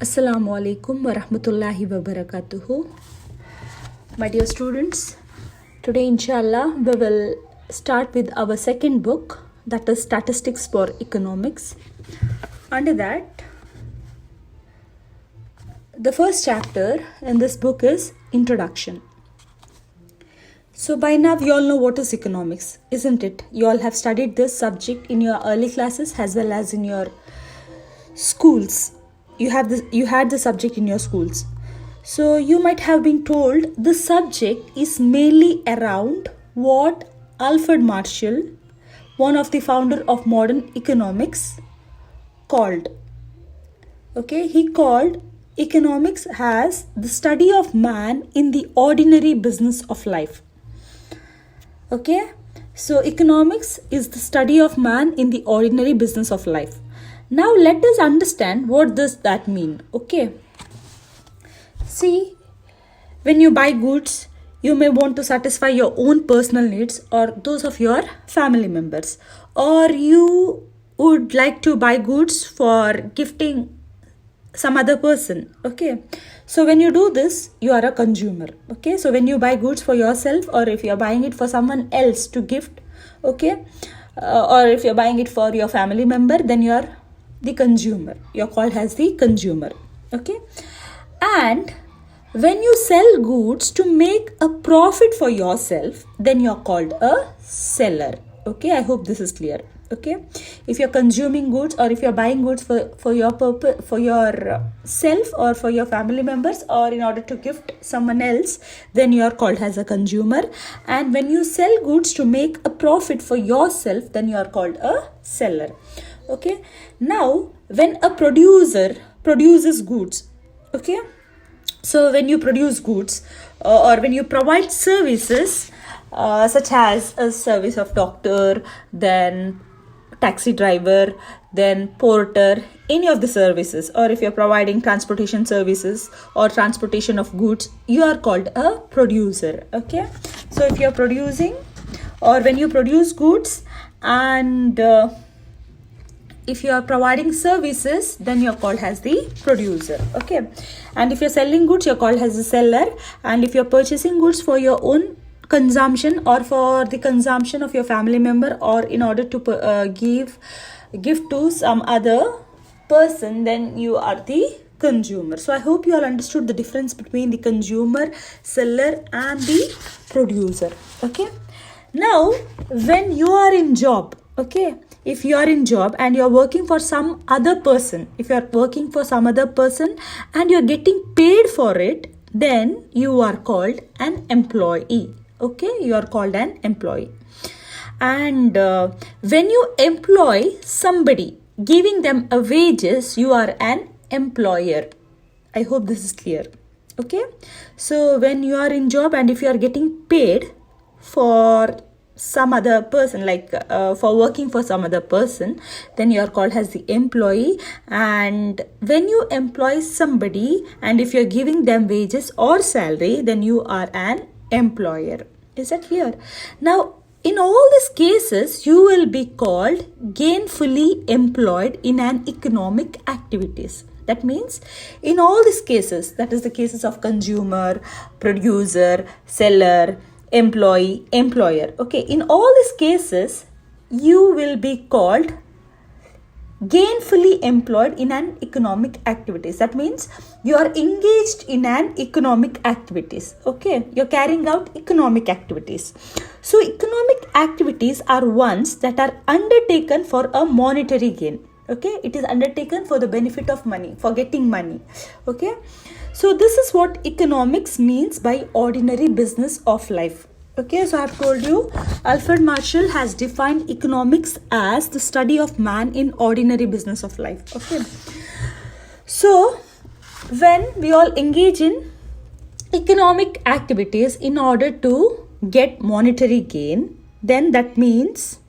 Assalamu alaikum wa rahmatullahi wa barakatuhu. My dear students, today inshallah we will start with our second book, that is Statistics for Economics. Under that, the first chapter in this book is Introduction. So by now you all know what is economics, isn't it? You all have studied this subject in your early classes as well as in your schools. You had the subject in your schools. So you might have been told the subject is mainly around what Alfred Marshall, one of the founder of modern economics, called. Okay, he called economics as the study of man in the ordinary business of life. Okay, so economics is the study of man in the ordinary business of life. Now let us understand what does that mean. Okay, see, when you buy goods, you may want to satisfy your own personal needs or those of your family members, or you would like to buy goods for gifting some other person. Okay, so when you do this, you are a consumer. Okay, so when you buy goods for yourself, or if you are buying it for someone else to gift, okay, or if you're buying it for your family member, then you are the consumer. You're called as the consumer. Okay, and when you sell goods to make a profit for yourself, then you're called a seller. Okay, I hope this is clear. Okay, if you're consuming goods or if you're buying goods for your purpose, for yourself or for your family members, or in order to gift someone else, then you are called as a consumer. And when you sell goods to make a profit for yourself, then you are called a seller. Okay, now when a producer produces goods, okay, so when you produce goods or when you provide services such as a service of doctor, then taxi driver, then porter, any of the services, or if you're providing transportation services or transportation of goods, you are called a producer. Okay, so if you're producing or when you produce goods and if you are providing services, then you're called as the producer. Okay, and if you're selling goods, you're called as the seller. And if you're purchasing goods for your own consumption or for the consumption of your family member, or in order to give to some other person, then you are the consumer. So I hope you all understood the difference between the consumer, seller and the producer. Okay, now when you are in job, okay, if you are in job and you're working for some other person, if you're working for some other person and you're getting paid for it, then you are called an employee. Okay, you are called an employee. And when you employ somebody, giving them a wages, you are an employer. I hope this is clear. Okay, so when you are in job and if you are getting paid for some other person, like for working for some other person, then you are called as the employee. And when you employ somebody and if you're giving them wages or salary, then you are an employer. Is that clear? Now in all these cases, you will be called gainfully employed in an economic activities. That means in all these cases, that is the cases of consumer, producer, seller, employee, employer. Okay, in all these cases, you will be called gainfully employed in an economic activities. That means you are engaged in an economic activities. Okay, you're carrying out economic activities. So economic activities are ones that are undertaken for a monetary gain. Okay, it is undertaken for the benefit of money, for getting money. Okay, so this is what economics means by ordinary business of life. Okay, so I have told you Alfred Marshall has defined economics as the study of man in ordinary business of life. Okay, so when we all engage in economic activities in order to get monetary gain, then that means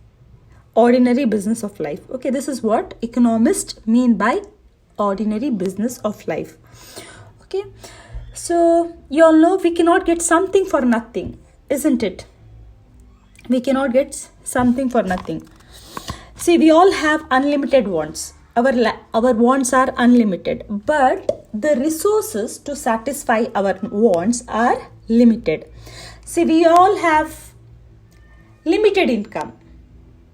ordinary business of life. Okay, this is what economists mean by ordinary business of life. Okay, so you all know we cannot get something for nothing, isn't it? We cannot get something for nothing. See, we all have unlimited wants. our wants are unlimited, but the resources to satisfy our wants are limited. See, we all have limited income,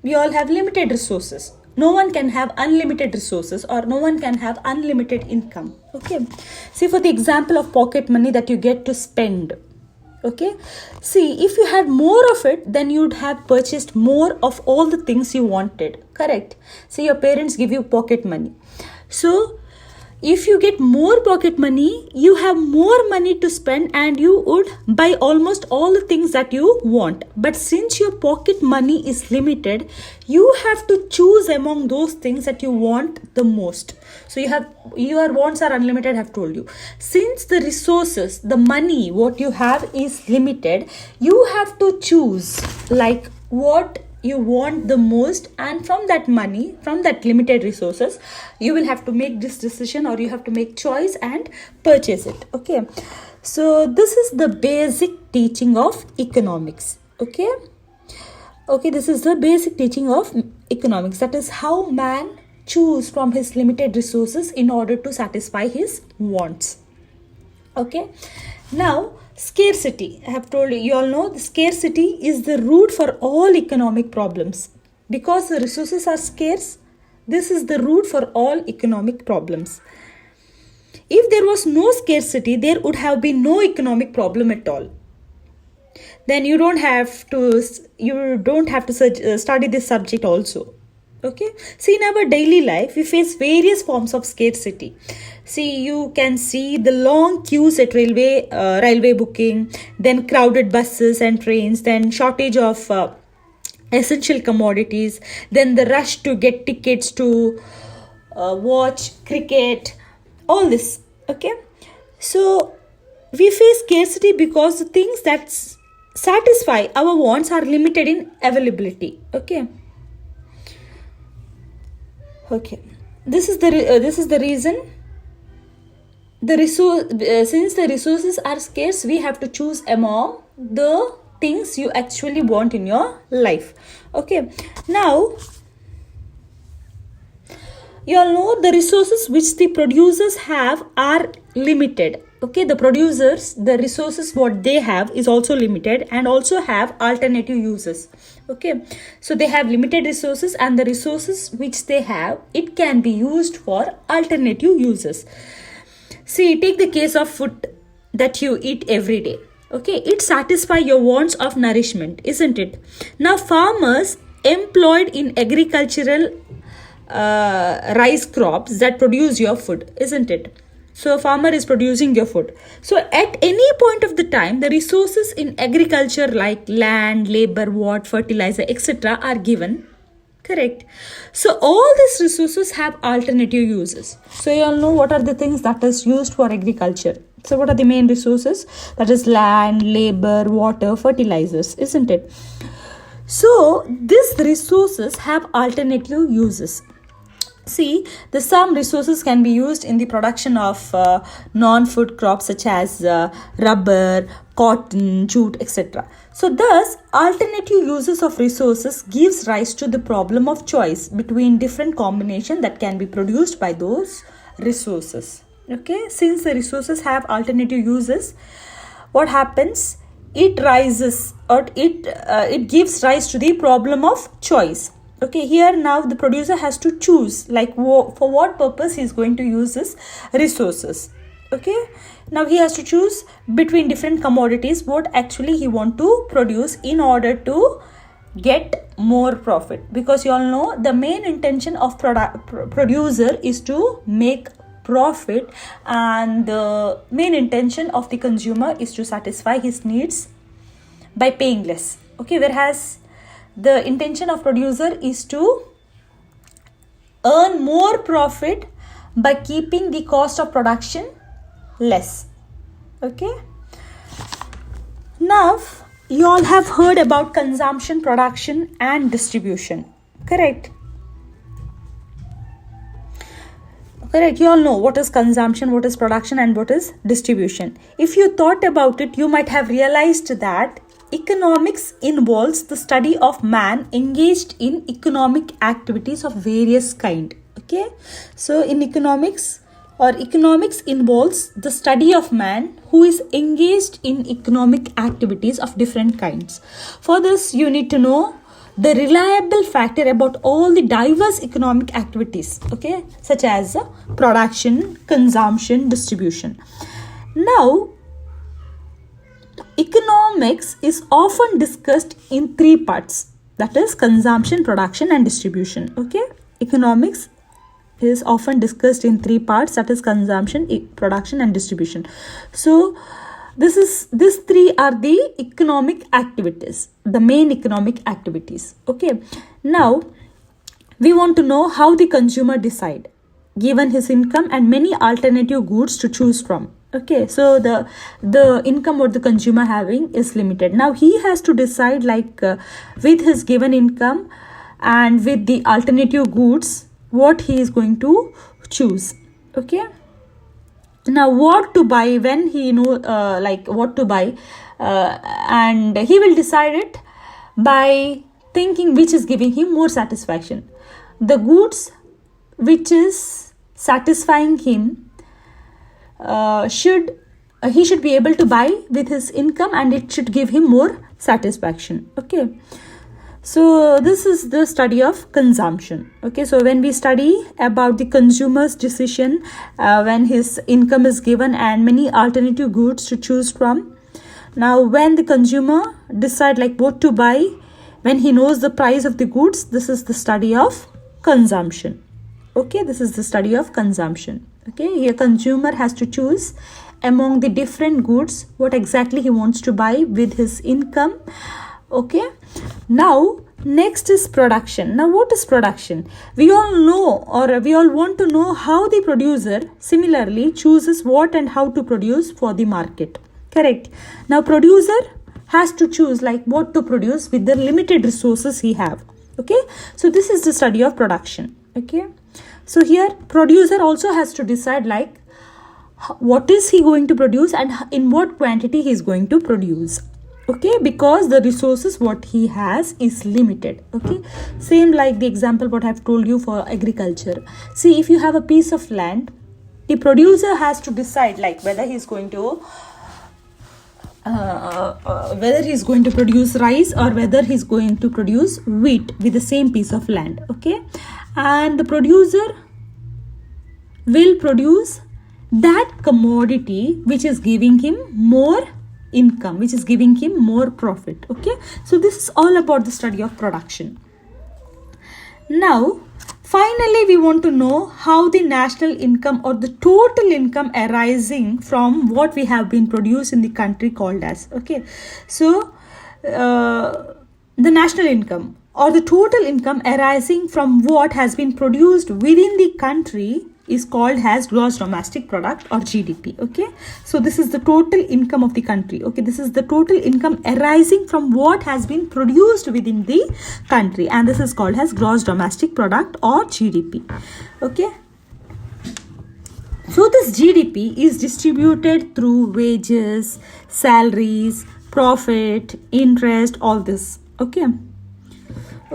we all have limited resources. No one can have unlimited resources, or no one can have unlimited income. Okay, see, for the example of pocket money that you get to spend. Okay, see, if you had more of it, then you'd have purchased more of all the things you wanted. Correct? See, your parents give you pocket money, so if you get more pocket money, you have more money to spend, and you would buy almost all the things that you want. But since your pocket money is limited, you have to choose among those things that you want the most. So your wants are unlimited, I have told you. Since the resources, the money, what you have is limited, you have to choose like what you want the most, and from that money, from that limited resources, you will have to make this decision, or you have to make choice and purchase it. Okay, so this is the basic teaching of economics. Okay, this is the basic teaching of economics. That is how man choose from his limited resources in order to satisfy his wants. Okay, now scarcity. I have told you, you all know the scarcity is the root for all economic problems. Because the resources are scarce, this is the root for all economic problems. If there was no scarcity, there would have been no economic problem at all. Then you don't have to study this subject also. Okay, see, in our daily life we face various forms of scarcity. See, you can see the long queues at railway booking, then crowded buses and trains, then shortage of essential commodities, then the rush to get tickets to watch cricket, all this. Okay, so we face scarcity because the things that satisfy our wants are limited in availability. Okay, this is the reason. Since the resources are scarce, we have to choose among the things you actually want in your life. Okay, now you all know the resources which the producers have are limited. Okay, the resources what they have is also limited, and also have alternative uses. Okay, so they have limited resources, and the resources which they have, it can be used for alternative uses. See, take the case of food that you eat every day. Okay, it satisfies your wants of nourishment, isn't it? Now, farmers employed in agricultural rice crops that produce your food, isn't it? So a farmer is producing your food. So at any point of the time, the resources in agriculture like land, labor, water, fertilizer, etc. are given. Correct. So all these resources have alternative uses. So you all know what are the things that is used for agriculture. So what are the main resources? That is land, labor, water, fertilizers, isn't it? So these resources have alternative uses. See, some resources can be used in the production of non-food crops such as rubber, cotton, jute, etc. So thus, alternative uses of resources gives rise to the problem of choice between different combinations that can be produced by those resources. Okay, since the resources have alternative uses, what happens? It gives rise to the problem of choice. Okay, here now the producer has to choose like for what purpose he is going to use his resources. Okay, now he has to choose between different commodities what actually he want to produce in order to get more profit, because you all know the main intention of producer is to make profit, and the main intention of the consumer is to satisfy his needs by paying less. Okay, whereas the intention of producer is to earn more profit by keeping the cost of production less. Okay, now you all have heard about consumption, production and distribution. Correct, you all know what is consumption, what is production and what is distribution. If you thought about it, you might have realized that economics involves the study of man engaged in economic activities of various kind. Okay, so in economics involves the study of man who is engaged in economic activities of different kinds. For this, you need to know the reliable factor about all the diverse economic activities, okay, such as production, consumption, distribution. Now, economics is often discussed in three parts, that is consumption, production, and distribution. Okay, economics is often discussed in three parts, that is consumption, production, and distribution. So these three are the economic activities, the main economic activities. Okay, now we want to know how the consumer decide given his income and many alternative goods to choose from. Okay, so the income what the consumer having is limited. Now he has to decide with his given income and with the alternative goods what he is going to choose. Okay, now what to buy, when he know what to buy, and he will decide it by thinking which is giving him more satisfaction. The goods which is satisfying him he should be able to buy with his income, and it should give him more satisfaction. Okay, so this is the study of consumption. Okay, so when we study about the consumer's decision when his income is given and many alternative goods to choose from. Now when the consumer decide what to buy, when he knows the price of the goods, this is the study of consumption. Okay, this is the study of consumption. Okay, here consumer has to choose among the different goods what exactly he wants to buy with his income. Okay, now next is production. Now what is production? We all know, or we all want to know, how the producer similarly chooses what and how to produce for the market. Correct. Now producer has to choose what to produce with the limited resources he have. Okay, so this is the study of production. Okay, so here producer also has to decide what is he going to produce and in what quantity he is going to produce. Okay, because the resources what he has is limited. Okay, same like the example what I've told you for agriculture. See, if you have a piece of land, the producer has to decide whether he's going to produce rice or whether he's going to produce wheat with the same piece of land. Okay, and the producer will produce that commodity which is giving him more income, which is giving him more profit. Okay, so this is all about the study of production. Now finally we want to know how the national income or the total income arising from what we have been produced in the country called as. Okay, so the national income or the total income arising from what has been produced within the country is called as gross domestic product or GDP. Okay, so this is the total income of the country. Okay, this is the total income arising from what has been produced within the country, and this is called as gross domestic product or GDP. Okay, so this GDP is distributed through wages, salaries, profit, interest, all this.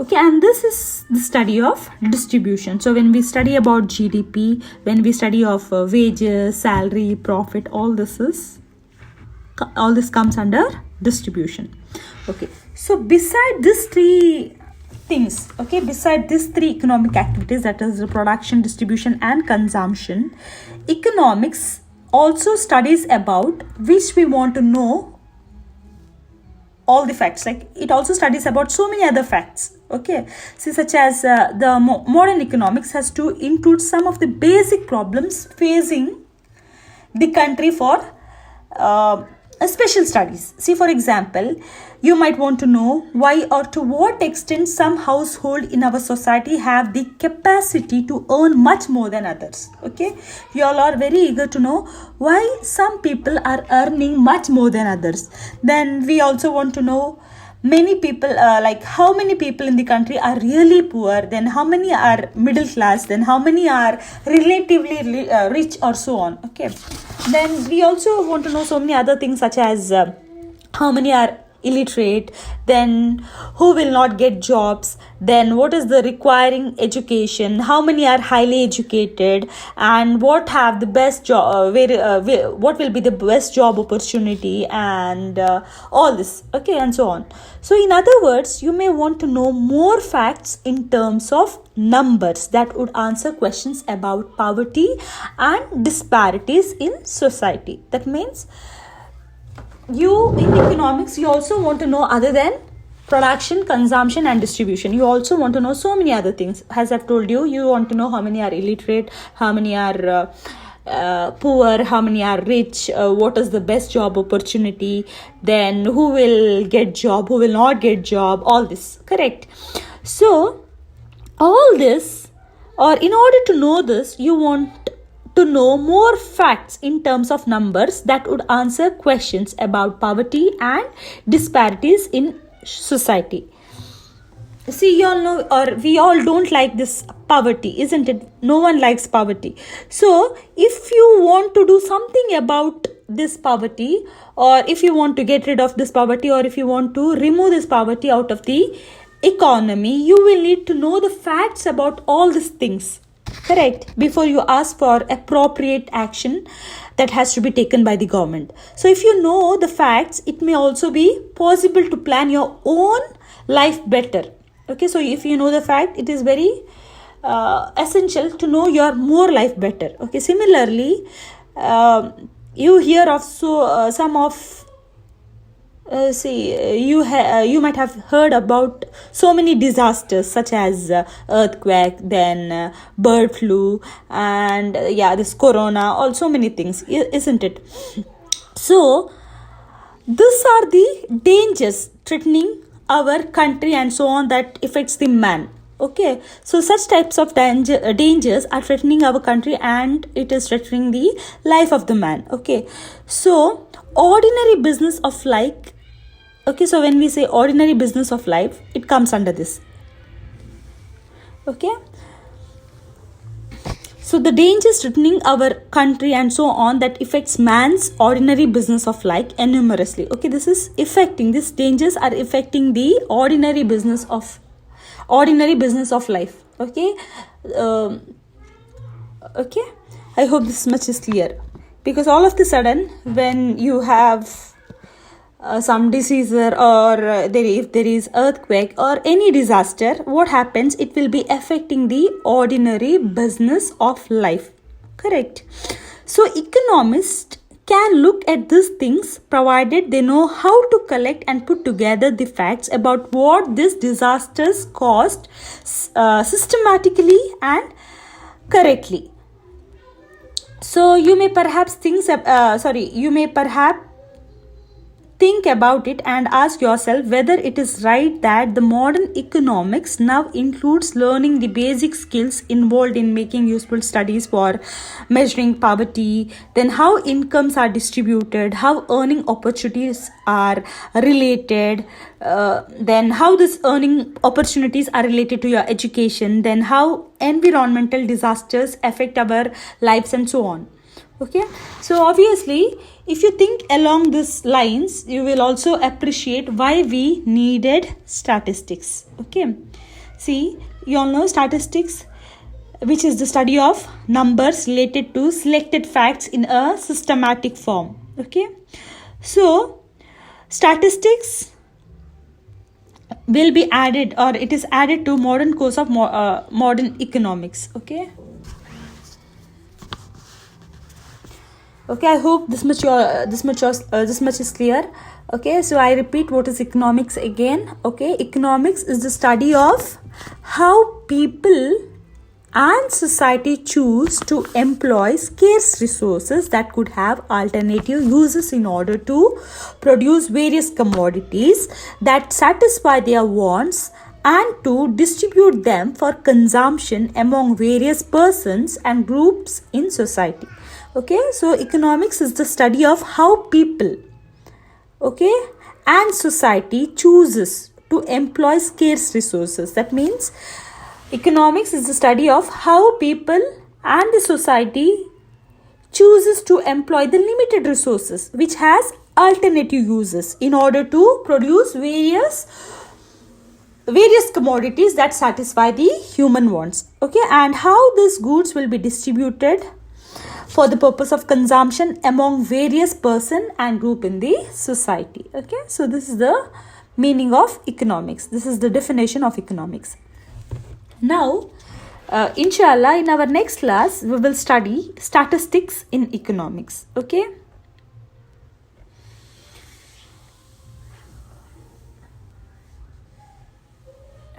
Okay, and this is the study of distribution. So when we study about GDP, when we study of wages, salary, profit, all this comes under distribution. Okay, so beside these three things, beside these three economic activities, that is the production, distribution, and consumption, economics also studies about which we want to know all the facts. It also studies about so many other facts. Okay, see, such as the modern economics has to include some of the basic problems facing the country for special studies. See, for example, you might want to know why or to what extent some household in our society have the capacity to earn much more than others. Okay, you all are very eager to know why some people are earning much more than others. Then we also want to know many people how many people in the country are really poor, then how many are middle class, then how many are relatively rich, or so on. Okay, then we also want to know so many other things, such as how many are illiterate, then who will not get jobs, then what is the requiring education, how many are highly educated, and what have the best job, what will be the best job opportunity, and all this, okay, and so on. So in other words, you may want to know more facts in terms of numbers that would answer questions about poverty and disparities in society. That means you in economics, you also want to know, other than production, consumption and distribution, you also want to know so many other things. As I've told you, you want to know how many are illiterate, how many are poor, how many are rich, what is the best job opportunity, then who will get job, who will not get job, all this, correct? So all this, or in order to know this, you want to know more facts in terms of numbers that would answer questions about poverty and disparities in society. See, you all know, or we all don't like this poverty, isn't it? No one likes poverty. So if you want to do something about this poverty, or if you want to get rid of this poverty, or if you want to remove this poverty out of the economy, you will need to know the facts about all these things, correct, before you ask for appropriate action that has to be taken by the government. So if you know the facts, it may also be possible to plan your own life better. Okay, so if you know the fact, it is very essential to know your more life better. Okay, similarly, you hear of some of you might have heard about so many disasters such as earthquake, then bird flu, and this corona, all so many things, isn't it? So these are the dangers threatening our country and so on that affects the man. Okay, so such types of dangers are threatening our country, and it is threatening the life of the man. Okay, so ordinary business of life. Okay, so when we say ordinary business of life, it comes under this. Okay, so the dangers threatening our country and so on that affects man's ordinary business of life enumerously. Okay, these dangers are affecting the ordinary business of life. Okay, okay, I hope this much is clear, because all of the sudden when you have some disease, or if there is earthquake or any disaster, what happens, it will be affecting the ordinary business of life, correct? So economists can look at these things provided they know how to collect and put together the facts about what these disasters caused systematically and correctly. So you may perhaps think about it and ask yourself whether it is right that the modern economics now includes learning the basic skills involved in making useful studies for measuring poverty, then how incomes are distributed, how earning opportunities are related, then how these earning opportunities are related to your education, then how environmental disasters affect our lives, and so on. Okay, so obviously if you think along these lines, you will also appreciate why we needed statistics. Okay, see, you all know statistics, which is the study of numbers related to selected facts in a systematic form. Okay, so statistics will be added, or it is added to modern course of modern economics. Okay, I hope this much is clear. Okay, so I repeat, what is economics again? Okay, economics is the study of how people and society choose to employ scarce resources that could have alternative uses in order to produce various commodities that satisfy their wants, and to distribute them for consumption among various persons and groups in society. Okay, so economics is the study of how people, okay, and society chooses to employ scarce resources. That means economics is the study of how people and the society chooses to employ the limited resources which has alternative uses in order to produce various commodities that satisfy the human wants. Okay, and how these goods will be distributed for the purpose of consumption among various person and group in the society. Okay, so this is the meaning of economics. This is the definition of economics. Now, inshallah, in our next class, we will study statistics in economics. Okay.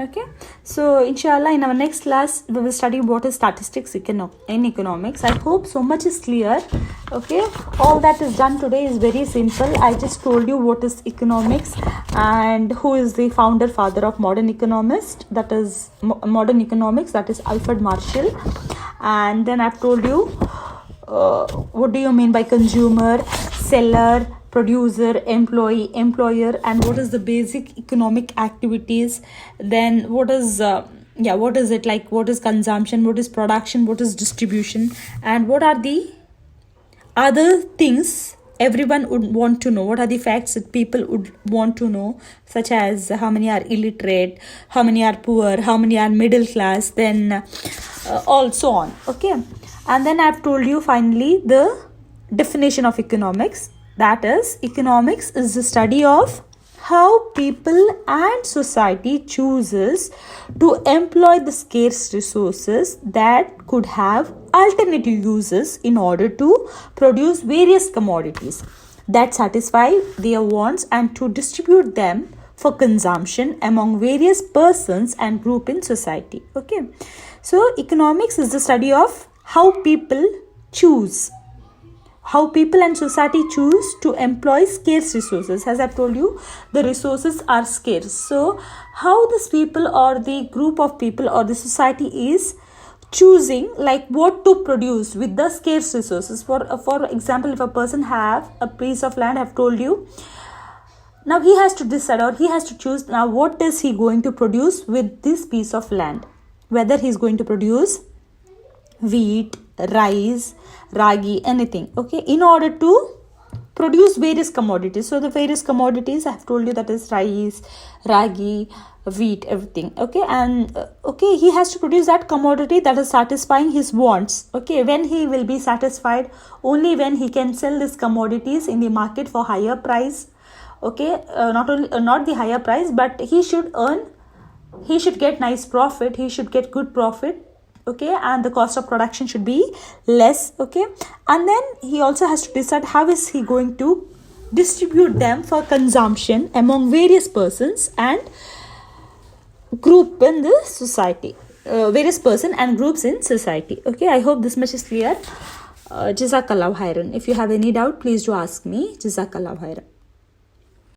Okay, so inshallah in our next class we will study what is statistics in economics. I hope so much is clear. Okay, all that is done today is very simple. I just told you what is economics and who is the father of modern economics, that is Alfred Marshall. And then I've told you what do you mean by consumer, seller, producer, employee, employer, and what is the basic economic activities. Then what is it like, what is consumption, what is production, what is distribution, and what are the other things everyone would want to know. What are the facts that people would want to know, such as how many are illiterate, how many are poor, how many are middle class, then so on. Okay, and then I've told you finally the definition of economics. That is, economics is the study of how people and society chooses to employ the scarce resources that could have alternative uses in order to produce various commodities that satisfy their wants and to distribute them for consumption among various persons and group in society. Okay, so economics is the study of how people and society choose to employ scarce resources. As I've told you, the resources are scarce. So how this people or the group of people or the society is choosing like what to produce with the scarce resources. For example, if a person have a piece of land, I've told you, now he has to decide or he has to choose now what is he going to produce with this piece of land. Whether he's going to produce wheat, rice, ragi, anything. Okay, in order to produce various commodities. So the various commodities I have told you, that is rice, ragi, wheat, everything. Okay, and he has to produce that commodity that is satisfying his wants. Okay, when he will be satisfied? Only when he can sell these commodities in the market for higher price. Okay, not the higher price, but he should get nice profit, he should get good profit. Okay, and the cost of production should be less. Okay, and then he also has to decide how is he going to distribute them for consumption among various persons and group in the society, various person and groups in society. Okay, I hope this much is clear. Jazakallah khairan. If you have any doubt, please do ask me. Jazakallah khairan.